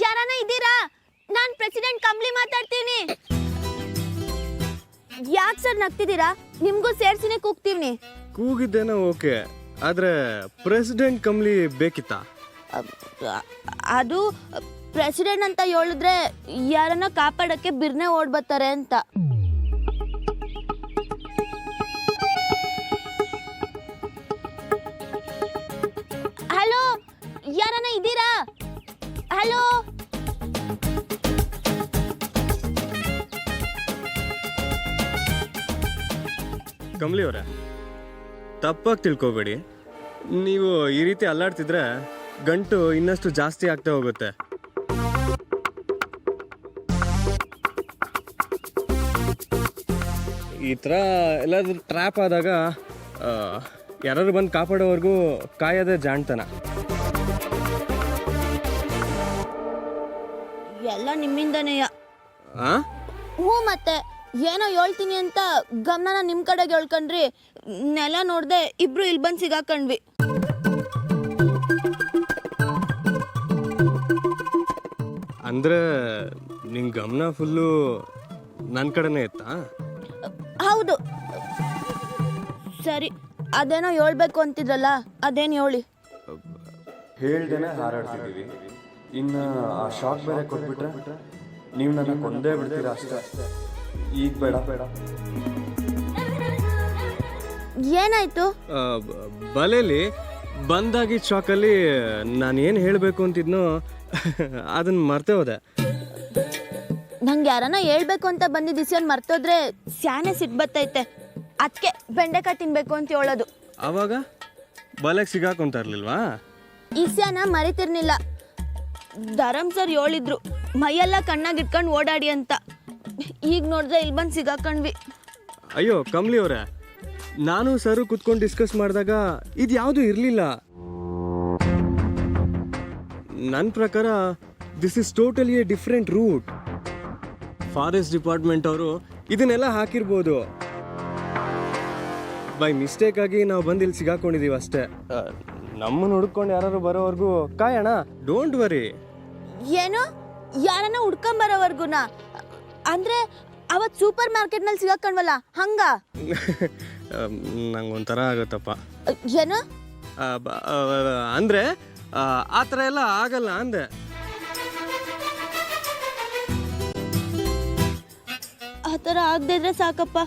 ಯಾರನ್ನ ಇದ್ದೀರಾ? ನಾನ್ ಪ್ರೆಸಿಡೆಂಟ್ ಕಂಬ್ಲಿ ಮಾತಾಡ್ತೀನಿ. ಯಾಕೆ ಸರ್ ನಗ್ತಿದ್ದೀರಾ? ನಿಮ್ಗೂ ಸೇರ್ಸಿನೇ ಕೂಗ್ತೀವ್ನಿ. ಕೂಗಿದ್ದೇನೋ ಓಕೆ, ಆದ್ರೆ ಪ್ರೆಸಿಡೆಂಟ್ ಕಂಬ್ಲಿ ಬೇಕಿತ್ತಾ? ಅದು ಪ್ರೆಸಿಡೆಂಟ್ ಅಂತ ಹೇಳಿದ್ರೆ ಯಾರನ್ನ ಕಾಪಾಡಕ್ಕೆ ಬಿರ್ನೆ ಓಡ್ ಬರ್ತಾರೆ ಅಂತ. ಹಲೋ, ಯಾರನ್ನ ಇದ್ದೀರಾ? ಹಲೋ, ಕಂಬ್ಲಿ ಅವರೇ, ತಪ್ಪಾಗಿ ತಿಳ್ಕೊಬೇಡಿ. ನೀವು ಈ ರೀತಿ ಅಲ್ಲಾಡ್ತಿದ್ರೆ ಗಂಟು ಇನ್ನಷ್ಟು ಜಾಸ್ತಿ ಆಗ್ತಾ ಹೋಗುತ್ತೆ. ಈ ಥರ ಎಲ್ಲಾದ್ರೂ ಟ್ರ್ಯಾಪ್ ಆದಾಗ ಯಾರಾದ್ರು ಬಂದು ಕಾಪಾಡೋವರೆಗೂ ಕಾಯೋದೇ ಜಾಣ್ತನ. ಎಲ್ಲ ನಿಮ್ಮಿಂದನೇಯ. ಹ್ಞೂ, ಮತ್ತೆ ಏನೋ ಹೇಳ್ತೀನಿ ಅಂತ ಗಮನನ ನಿಮ್ಮ ಕಡೆಗೆ ಹೇಳ್ಕೊಂಡ್ರಿ. ನೆಲ ನೋಡ್ದೆ ಇಬ್ರು ಇಲ್ಲಿ ಬಂದು ಸಿಗಾಕೊಂಡ್ವಿ. ಅಂದರೆ ನಿನ್ನ ಗಮನ ಫುಲ್ಲು ನನ್ನ ಕಡೆನೇ ಇತ್ತಾ? ಹೌದು. ಸರಿ, ಅದೇನೋ ಹೇಳ್ಬೇಕು ಅಂತಿದ್ರಲ್ಲ, ಅದೇನು ಹೇಳಿ. ಹೇಳ್ದೇನೆ ಹಾರಾಡ್ತಿದ್ದೀವಿ, ಇನ್ನು ಆ ಶಾಕ್ ಬೇರೆ ಕೊಟ್ಬಿಟ್ರೆ ನೀವು ನನ್ನ ಕೊಂದೇ ಬಿಡ್ತೀರಾ ಅಷ್ಟೇ. ಈಗ ಬೇಡ ಬೇಡ. ಏನಾಯ್ತು? ಬಲೆಯಲ್ಲಿ ಬಂದಾಗಿದ್ದ ಶಾಕಲ್ಲಿ ನಾನು ಏನು ಹೇಳಬೇಕು ಅಂತಿದ್ನೋ ಅದನ್ನು ಮರ್ತೇ ಹೋದೆ. ನಂಗೆ ಯಾರನ್ನ ಹೇಳ್ಬೇಕು ಅಂತ ಬಂದಿದ್ದ ದಿಸಿಯನ್ ಮರ್ತೋದ್ರೆ ಸ್ಯಾನೆ ಸಿಟ್ಟು ಬರ್ತೈತೆ. ಅದಕ್ಕೆ ಬೆಂಡೆಕಾಯಿ ತಿನ್ಬೇಕು ಅಂತ ಹೇಳೋದು. ಆವಾಗ ಬಲೆಗೆ ಸಿಗಾಕೊಂತ ಇರ್ಲಿಲ್ವಾ? ಈಸ್ಯಾನ ಮರಿತಿರ್ನಿಲ್ಲ. ಧರಮ್ ಸರ್ ಹೇಳಿದ್ರು ಮೈಯೆಲ್ಲ ಕಣ್ಣಾಗಿಟ್ಕೊಂಡು ಓಡಾಡಿ ಅಂತ. ಈಗ ನೋಡಿದ್ರೆ ಇಲ್ಲಿ ಬಂದು ಸಿಗಾಕೊಂಡ್ವಿ. ಅಯ್ಯೋ ಕಮ್ಲಿ ಅವರೇ, ನಾನು ಸರು ಕುತ್ಕೊಂಡು ಡಿಸ್ಕಸ್ ಮಾಡಿದಾಗ ಇದು ಯಾವುದೂ ಇರಲಿಲ್ಲ. ನನ್ನ ಪ್ರಕಾರ this is totally a different route. Forest department ಅವರು ಇದನ್ನೆಲ್ಲ ಹಾಕಿರ್ಬೋದು. ಬೈ ಮಿಸ್ಟೇಕ್ ಆಗಿ ನಾವು ಬಂದು ಇಲ್ಲಿ ಸಿಗಾಕೊಂಡಿದ್ದೀವಿ ಅಷ್ಟೇ. ನಮ್ಮನ್ನು ಹುಡ್ಕೊಂಡು ಯಾರು ಬರೋವರೆಗೂ ಕಾಯೋಣ, ಡೋಂಟ್ ವರಿ. ಏನು, ಯಾರನ್ನ ಹುಡ್ಕೊಂಬರೋವರ್ಗುನ? ಅಂದ್ರೆ ಅವತ್ತು ಸೂಪರ್ ಮಾರ್ಕೆಟ್ನಲ್ಲಿ ಸಿಗಾಕೊಂಡ್ವಲ್ಲ ಹಂಗ? ನಂಗೊಂಥರ ಆಗುತ್ತಪ್ಪ. ಏನು ಅಂದರೆ ಆ ಥರ ಎಲ್ಲ ಆಗಲ್ಲ ಅಂದೆ. ಆ ಥರ ಆಗದೆ ಇದ್ರೆ ಸಾಕಪ್ಪ.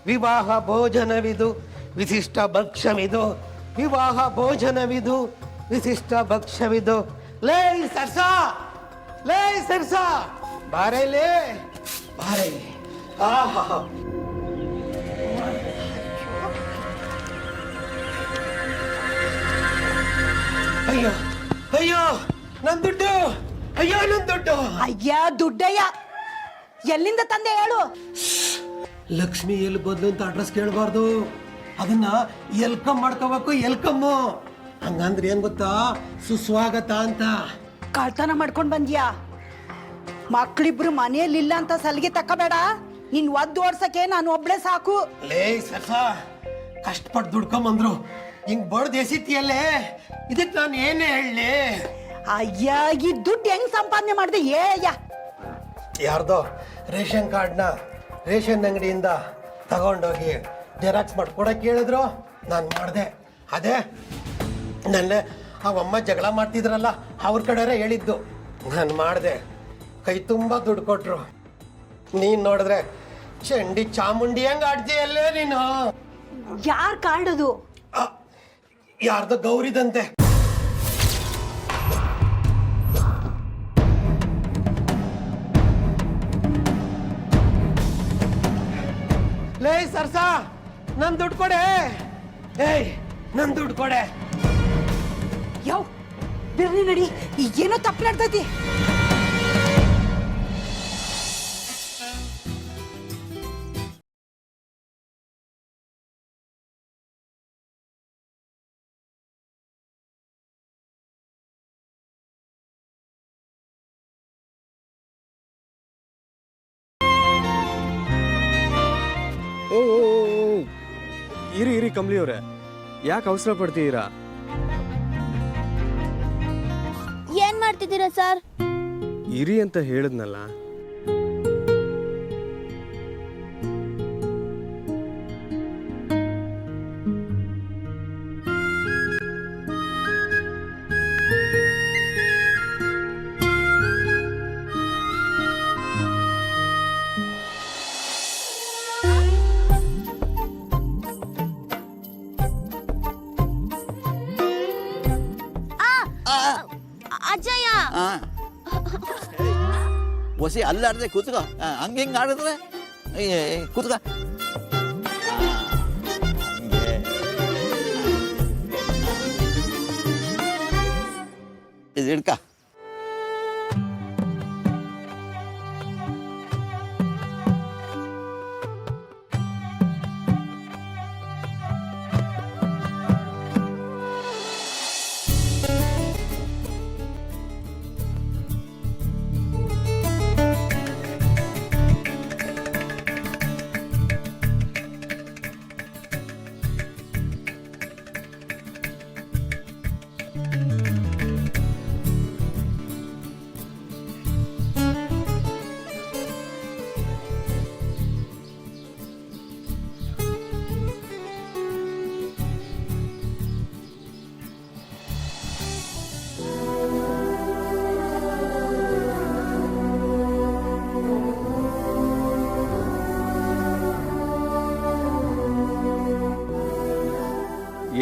ವಿವಾಹ ಭೋಜನವಿದು ವಿಶಿಷ್ಟ ಭಕ್ಷ್ಯವಿದು, ವಿವಾಹ ಭೋಜನವಿದು ವಿಶಿಷ್ಟ ಭಕ್ಷ್ಯವಿದು. ಲೇ ಸರ್ಸಾ, ಲೇ ಸರ್ಸಾ, ಬಾರೈಲೇ ಬಾರೈಲೆ. ಆಹಾ, ಅಯ್ಯೋ ಅಯ್ಯೋ ನನ್ ದುಡ್ಡು, ಅಯ್ಯೋ ನನ್ ದುಡ್ಡು. ಅಯ್ಯ ದುಡ್ಡಯ್ಯ, ಎಲ್ಲಿಂದ ತಂದೆ ಹೇಳು? ಲಕ್ಷ್ಮಿ ಎಲ್ಲಿ ಬದ್ಲು ಅಂತ ಅಡ್ರೆಸ್ ಕೇಳಬಾರ್ದು, ಅದನ್ನ ಎಲ್ಕಮ್ ಮಾಡ್ಕೋಬೇಕು. ಎಲ್ಕಮ್ಮು ಹಂಗಂದ್ರೆ ಏನ್ ಗೊತ್ತಾ? ಸುಸ್ವಾಗತ ಅಂತ. ಕಳ್ತನ ಮಾಡ್ಕೊಂಡ್ ಬಂದ್ಯಾ? ಮಕ್ಳಿಬ್ರು ಮನೆಯಲ್ಲಿಲ್ಲ ಅಂತ ಸಲಿಗೆ ತಕ್ಕಬೇಡ. ನಿನ್ ಒದ್ದು ಓಡ್ಸಕ್ಕೆ ನಾನು ಒಬ್ಳೆ ಸಾಕು. ಲೇ ಸರ್ಸ, ಕಷ್ಟಪಟ್ಟು ದುಡ್ಕೊಂಬಂದ್ರು ಹಿಂಗ್ ಬಡ್ದು ಎಸಿತಿಯಲ್ಲೇ, ಇದಕ್ ನಾನು ಏನೇ ಹೇಳಿ? ಅಯ್ಯ, ಈ ದುಡ್ಡು ಹೆಂಗ್ ಸಂಪಾದನೆ ಮಾಡ್ದೆ ಏಯ್ಯ? ಯಾರ್ದೋ ರೇಷನ್ ಕಾರ್ಡ್ನ ರೇಷನ್ ಅಂಗಡಿಯಿಂದ ತಗೊಂಡೋಗಿ ಜೆರಾಕ್ಸ್ ಮಾಡ್ಕೊಡಕ್ಕೆ ಹೇಳಿದ್ರು, ನಾನು ಮಾಡಿದೆ. ಅದೇ ನನ್ನೆ ಅವಮ್ಮ ಜಗಳ ಮಾಡ್ತಿದ್ರಲ್ಲ, ಅವ್ರ ಕಡೆಯವ್ರೆ ಹೇಳಿದ್ದು, ನಾನು ಮಾಡಿದೆ. ಕೈ ತುಂಬ ದುಡ್ಡು ಕೊಟ್ರು. ನೀನು ನೋಡಿದ್ರೆ ಚಂಡಿ ಚಾಮುಂಡಿ ಹೆಂಗೆ ಆಡ್ತೀಯಲ್ಲೇ ನೀನು. ಯಾರ್ ಕಾಣದು? ಯಾರ್ದೋ ಗೌರಿದಂತೆ. ಲೇ ಸರ್ಸಾ, ನನ್ ದುಡ್ಡು ಕೊಡೆ. ಏಯ್, ನನ್ ದುಡ್ಡು ಕೊಡೆ. ಯಾವ ಬಿರ್ನಿ ನಡಿ, ಈಗೇನೋ ತಪ್ಪು ನಡ್ತೈತಿ. ಓ ಇರಿ ಇರಿ ಕಂಬ್ಲಿ ಅವರೇ, ಯಾಕೆ ಅವಸರ ಪಡ್ತೀರಾ? ಮಾಡ್ತಿದ್ದೀರಾ ಸರ್? ಇರಿ ಅಂತ ಹೇಳಿದ್ನಲ್ಲ. ಅಜ್ಜಯ್ಯ, ಒಸಿ ಅಲ್ಲಾಡ್ದೆ ಕೂತ್ಕೋ. ಹಂಗೆ ಹಿಂಗೆ ಆಡಿದ್ರೆ ಕೂತ್ಕೋ. ಇದು ಹಿಡ್ಕ.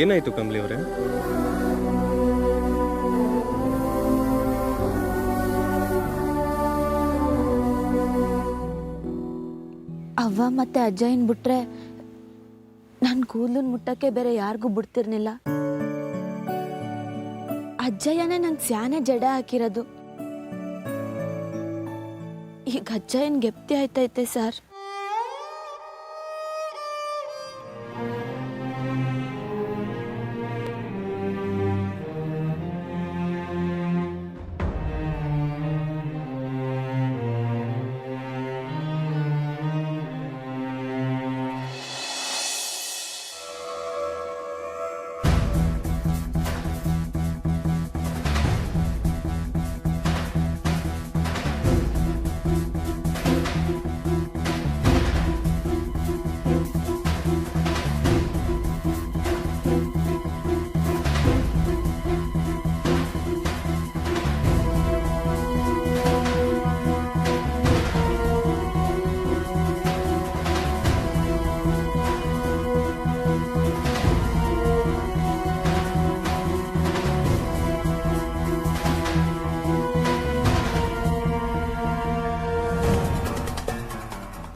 ಏನಾಯ್ತು ಕಮಲಿ ಅವರೇ? ಅವ್ವ ಮತ್ತೆ ಅಜ್ಜಯ್ಯನ್ ಬಿಟ್ರೆ ನನ್ನ ಕೂದಲನ್ ಮುಟ್ಟಕ್ಕೆ ಬೇರೆ ಯಾರಿಗೂ ಬಿಡ್ತಿರ್ನಿಲ್ಲ. ಅಜ್ಜಯ್ಯನೇ ನಂಗೆ ಸ್ಯಾನೆ ಜಡ ಹಾಕಿರೋದು. ಈಗ ಅಜ್ಜಯ್ಯನ್ ಗೆಪ್ತಿ ಆಯ್ತೈತೆ ಸರ್.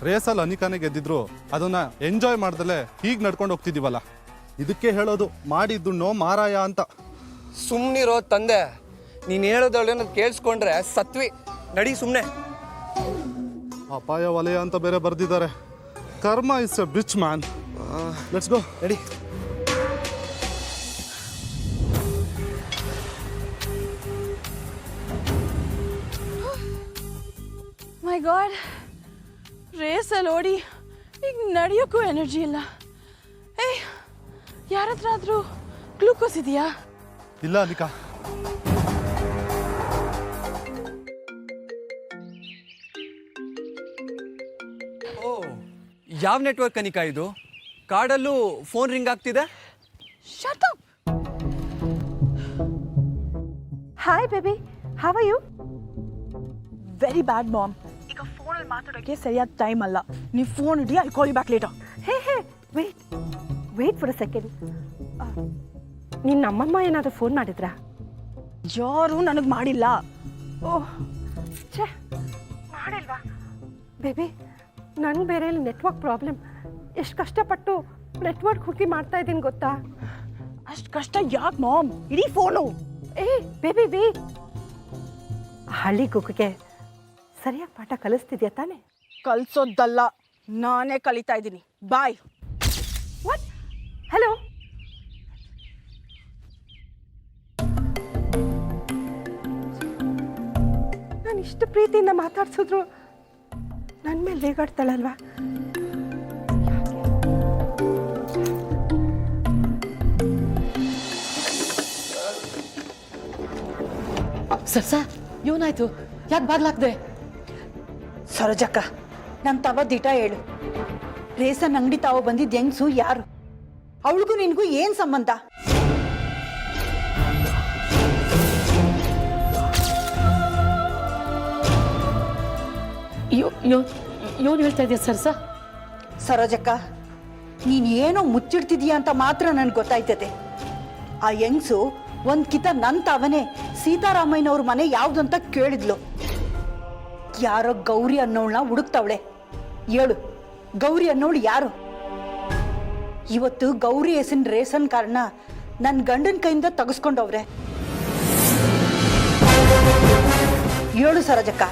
ರೇಸಲ್ಲಿ ಅನಿಕಾನೆ ಗೆದ್ದಿದ್ರು ಅದನ್ನ ಎಂಜಾಯ್ ಮಾಡ್ದಲೆ ಹೀಗೆ ನಡ್ಕೊಂಡು ಹೋಗ್ತಿದ್ದೀವಲ್ಲ, ಇದಕ್ಕೆ ಹೇಳೋದು ಮಾಡಿದ್ದು ನೋ ಮಾರಾಯ ಅಂತ. ಸುಮ್ಮನಿರೋ ತಂದೆ, ನೀನು ಹೇಳೋದನ್ನ ಕೇಳಿಸ್ಕೊಂಡ್ರೆ ಸತ್ವಿ. ನಡಿ ಸುಮ್ಮನೆ. ಅಪಾಯ ವಲಯ ಅಂತ ಬೇರೆ ಬರ್ದಿದ್ದಾರೆ. ಕರ್ಮ is A bitch man. Let's go. ನಡಿ. ಮೈ ಗಾಡ್, ರೇಸಲ್ಲಿ ಓಡಿ ಈಗ ನಡೆಯೋಕ್ಕೂ ಎನರ್ಜಿ ಇಲ್ಲ. ಏಯ್, ಯಾರ ಹತ್ರ ಆದರೂ ಗ್ಲೂಕೋಸ್ ಇದೆಯಾ? ಇಲ್ಲ ಅನಿಕಾ. ಓ, ಯಾವ ನೆಟ್ವರ್ಕ್ ಅನಿಕಾ ಇದು? ಕಾರ್ಡಲ್ಲೂ ಫೋನ್ ರಿಂಗ್ ಆಗ್ತಿದೆ. Shut up. Hi baby, how are you? Very bad mom. ಈಗ ಫೋನಲ್ಲಿ ಮಾತಾಡೋಕ್ಕೆ ಸರಿಯಾದ ಟೈಮ್ ಅಲ್ಲ. ನೀವು ಫೋನ್ ಇಡಿ, I call you back later. Hey wait for a second. ನಿನ್ನ ನಮ್ಮಮ್ಮ ಏನಾದರೂ ಫೋನ್ ಮಾಡಿದ್ರಾ? ಯಾರು ನನಗೆ ಮಾಡಿಲ್ಲ. ಓಹ್ ಛೇ, ಮಾಡಿಲ್ವಾ? ಬೇಬಿ, ನನಗೆ ಬೇರೆ ಇಲ್ಲಿ ನೆಟ್ವರ್ಕ್ ಪ್ರಾಬ್ಲಮ್. ಎಷ್ಟು ಕಷ್ಟಪಟ್ಟು ನೆಟ್ವರ್ಕ್ ಹುಡುಕಿ ಮಾಡ್ತಾ ಇದ್ದೀನಿ ಗೊತ್ತಾ? ಅಷ್ಟು ಕಷ್ಟ ಯಾಕೆ ಮಾಮ್? ಇಡೀ ಫೋನು. Baby wait. ಹಳ್ಳಿ ಗುಗ್ಗಿಗೆ ಸರಿಯಾಗಿ ಪಾಠ ಕಲಿಸ್ತಿದ್ಯಾ ತಾನೆ? ಕಲಿಸೋದಲ್ಲ, ನಾನೇ ಕಲಿತಾ ಇದ್ದೀನಿ. ಬಾಯ್. ವಾಟ್? ಹಲೋ. ನಾನು ಇಷ್ಟು ಪ್ರೀತಿಯಿಂದ ಮಾತಾಡ್ಸಿದ್ರು ನನ್ನ ಮೇಲೆ ರೇಗಾಡ್ತಾಳಲ್ವಾ? ಸರ್ಸ ಏನಾಯ್ತು? ಯಾಕೆ ಬಾಗ್ಲಾಕ್ದೆ? ಸರೋಜಕ್ಕ ನನ್ನ ತವ ದಿಟ ಹೇಳು. ರೇಸನ್ ಅಂಗಡಿ ತಾವು ಬಂದಿದ್ದ ಹೆಂಗ್ಸು ಯಾರು? ಅವಳಿಗೂ ನಿನಗೂ ಏನ್ ಸಂಬಂಧ? ಯೋನ್ ಹೇಳ್ತಾ ಇದೆಯಾ ಸರ್ಸ? ಸರೋಜಕ್ಕ, ನೀನ್ ಏನೋ ಮುಚ್ಚಿಡ್ತಿದೀಯ ಅಂತ ಮಾತ್ರ ನನ್ಗೆ ಗೊತ್ತಾಯ್ತದೆ. ಆ ಹೆಂಗ್ಸು ಒಂದ್ ಕಿತ ನನ್ ತಾವನೇ ಸೀತಾರಾಮಯ್ಯನವ್ರ ಮನೆ ಯಾವ್ದು ಅಂತ ಕೇಳಿದ್ಲು. ಯಾರೋ ಗೌರಿ ಅನ್ನೋಳನ್ನ ಹುಡುಕ್ತಾವಳೆ. ಹೇಳು, ಗೌರಿ ಅನ್ನೋಳು ಯಾರು? ಇವತ್ತು ಗೌರಿ ಹೆಸರಿನ ರೇಷನ್ ಕಾರ್ಡ್ನ ನನ್ನ ಗಂಡನ ಕೈಯಿಂದ ತೆಗೆಸ್ಕೊಂಡವ್ರೆ. ಹೇಳು ಸರೋಜಕ್ಕ,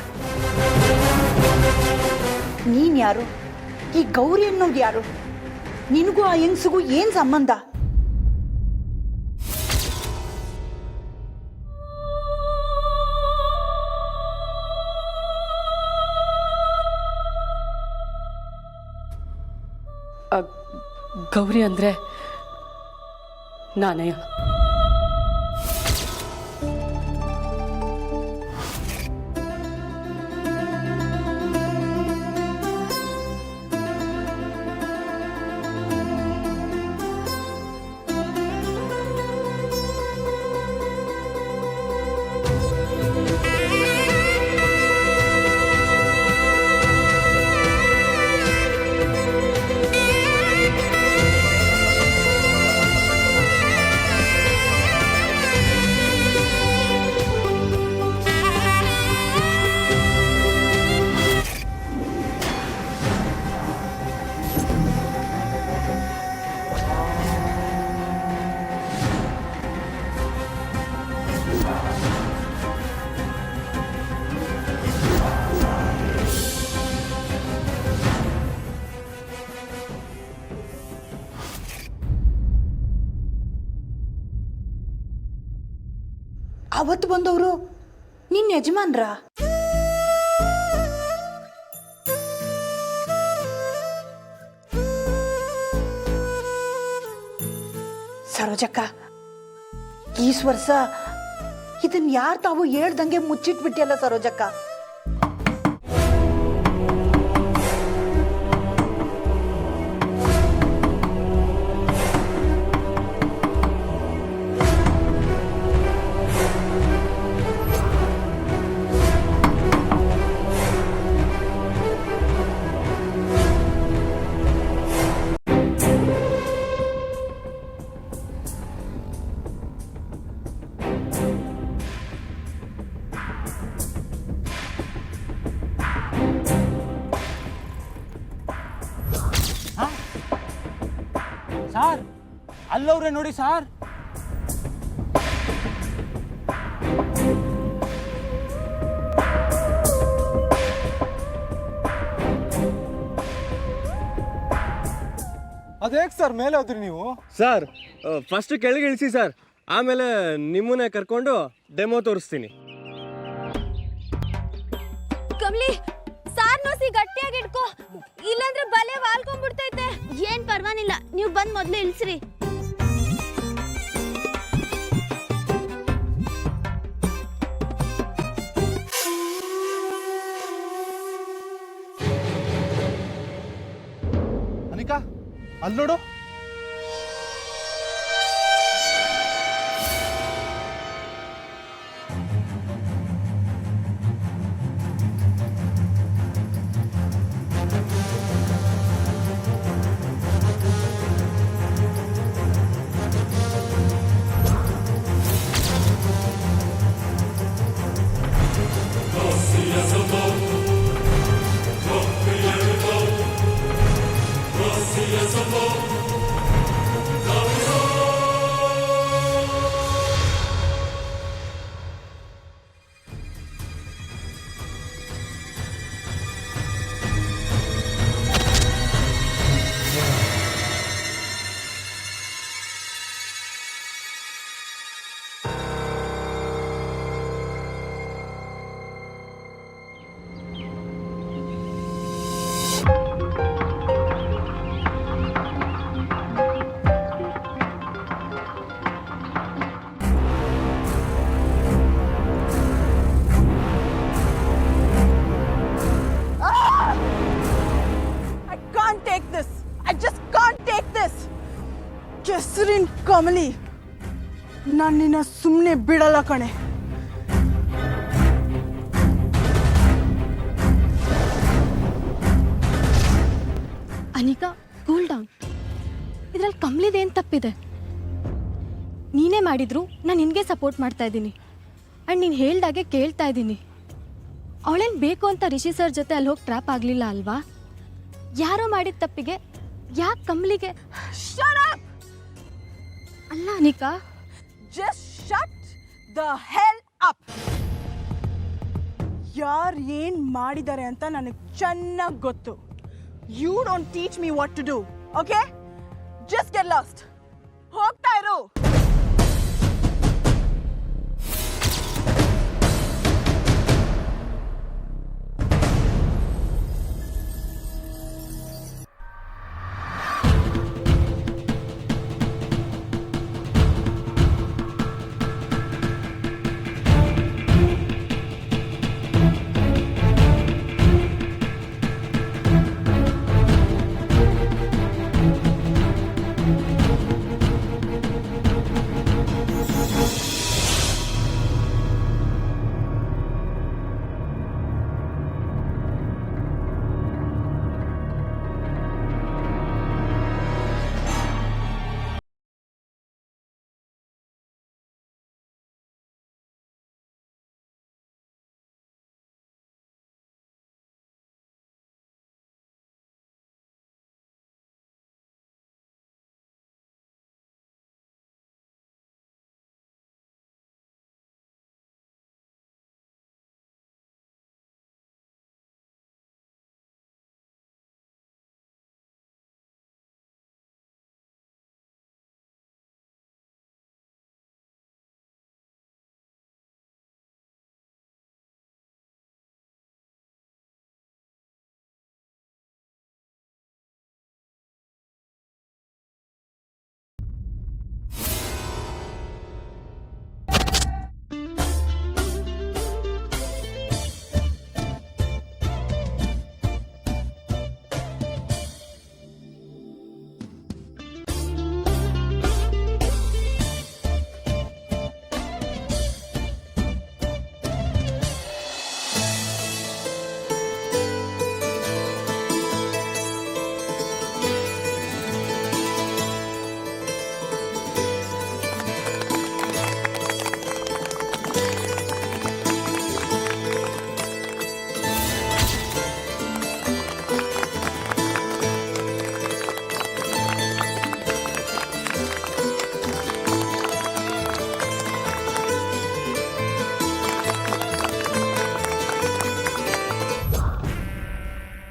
ನೀನ್ ಯಾರು? ಈ ಗೌರಿ ಅನ್ನೋದು ಯಾರು? ನಿನಗೂ ಆ ಹೆಂಗ್ಸಿಗೂ ಏನ್ ಸಂಬಂಧ? ಗೌರಿ ಅಂದ್ರೆ ನಾನಯ್ಯ. ಅವತ್ತು ಬಂದವರು ನಿನ್ನ ಯಜಮಾನ್ರ? ಸರೋಜಕ್ಕ, ಈ ವರ್ಷ ಇದನ್ ಯಾರು ತಾವು ಹೇಳ್ದಂಗೆ ಮುಚ್ಚಿಟ್ಬಿಟ್ಟಿಯಲ್ಲ ಸರೋಜಕ್ಕ. ಸಾರ್, ಅಲ್ಲವ್ರೆ ನೋಡಿ ಸಾರ್. ಅದೇಕ್ ಸರ್ ಮೇಲೆ ಹೋದ್ರಿ ನೀವು? ಸರ್, ಫಸ್ಟ್ ಕೆಳಗೆ ಇಳಿಸಿ ಸರ್, ಆಮೇಲೆ ನಿಮ್ಮನ್ನೇ ಕರ್ಕೊಂಡು ಡೆಮೋ ತೋರಿಸ್ತೀನಿ. ಕಮ್ಲಿ, ಸಾರ್ ನೋಸಿ ಗಟ್ಟಿಯಾಗಿ ಇಟ್ಕೋ, ಇಲ್ಲಾಂದ್ರೆ ಬಲೆ ವಾಲ್ಕೊಂಡ್ಬಿಡ್ತೈತೆ. ಏನ್ ಪರ್ವಾಗಿಲ್ಲ, ನೀವು ಬಂದ್ ಮೊದ್ಲು ಇಳಿಸ್ರಿ. ಅನಿಕಾ, ಅಲ್ಲಿ ನೋಡು. Yes, ಕೆಸರಿನ ಕಮಲಿ, ನಾನು ನಿನ್ನ ಸುಮ್ಮನೆ ಬಿಡಲ್ಲ ಕಣೆ. Anika, cool down. ಇದ್ರಲ್ಲಿ ಕಮ್ಲಿದೇನು ತಪ್ಪಿದೆ? ನೀನೇ ಮಾಡಿದ್ರು ನಾನು ನಿನಗೆ ಸಪೋರ್ಟ್ ಮಾಡ್ತಾ ಇದ್ದೀನಿ. ಆ್ಯಂಡ್ ನೀನು ಹೇಳ್ದಾಗೆ ಕೇಳ್ತಾ ಇದ್ದೀನಿ. ಅವಳೇನು ಬೇಕು ಅಂತ ರಿಷಿ ಸರ್ ಜೊತೆ ಅಲ್ಲಿ ಹೋಗಿ ಟ್ರ್ಯಾಪ್ ಆಗಲಿಲ್ಲ ಅಲ್ವಾ? ಯಾರೋ ಮಾಡಿದ ತಪ್ಪಿಗೆ ಯಾಕೆ ಕಮ್ಲಿಗೆ? ಅಲ್ಲ Anika, just shut the hell up. ಯಾರು ಏನ್ ಮಾಡಿದ್ದಾರೆ ಅಂತ ನನಗೆ ಚೆನ್ನಾಗಿ ಗೊತ್ತು. You don't teach me what to do, okay? Just get lost. ಹೋಗ್ತಾ ಇರು.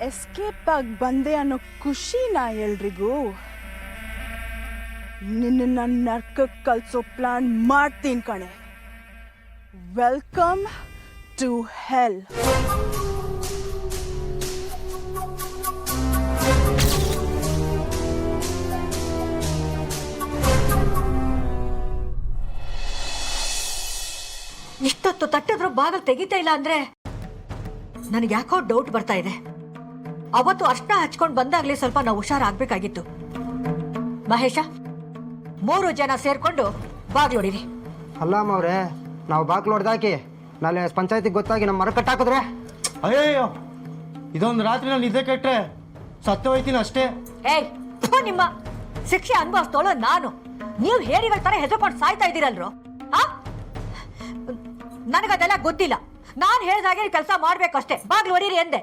ಎಸ್ಕೇಪ್ ಆಗಿ ಬಂದೆ ಅನ್ನೋ ಖುಷಿನಾ ಎಲ್ರಿಗೂ? ನಿನ್ನ ನರ್ಕಕ್ಕೆ ಕಳ್ಸೋ ಪ್ಲಾನ್ ಮಾಡ್ತೀನಿ ಕಣೆ. Welcome to hell. ಇಷ್ಟೊತ್ತು ತಟ್ಟಿದ್ರು ಬಾಗಿಲು ತೆಗಿತಾ ಇಲ್ಲ ಅಂದ್ರೆ ನನಗೆ ಯಾಕೋ ಡೌಟ್ ಬರ್ತಾ ಇದೆ. ಅವತ್ತು ಅರ್ಶನ ಹಚ್ಕೊಂಡು ಬಂದಾಗ್ಲೇ ಸ್ವಲ್ಪ ನಾವು ಹುಷಾರಾಗಬೇಕಾಗಿತ್ತು. ಮಹೇಶ, 3 ಜನ ಸೇರ್ಕೊಂಡು ಬಾಗಿಲು ಹೊಡೀರಿ. ಅಲ್ಲಮ್ಮ ಅವ್ರೆ, ನಾವು ಬಾಗ್ಲು ಹೊಡೆದಾಕಿ ನಾಳೆ ಪಂಚಾಯತಿಗೆ ಗೊತ್ತಾಗಿ ನಮ್ಮ ಮರ ಕಟ್ಟಾಕಿದ್ರೆ ಅಯ್ಯಯ್ಯೋ, ಇದೊಂದು ರಾತ್ರಿ ನಾನು ನಿದ್ದೆ ಕೆಟ್ಟರೆ ಸತ್ತು ಹೋಯ್ತೀನಿ ಅಷ್ಟೇ. ಏಯ್, ನಿಮ್ಮ ಶಿಕ್ಷೆ ಅನುಭವಿಸ್ತೋಳು ನಾನು. ನೀವು ಹೇರಿಗಳ ತರ ಹೆದರ್ಕೊಂಡು ಸಾಯ್ತಾ ಇದ್ದೀರಲ್ರು. ನನಗದೆಲ್ಲ ಗೊತ್ತಿಲ್ಲ. ನಾನು ಹೇಳಿದಾಗೆ ಕೆಲಸ ಮಾಡ್ಬೇಕಷ್ಟೇ. ಬಾಗ್ಲು ಹೊಡೀರಿ ಎಂದೆ.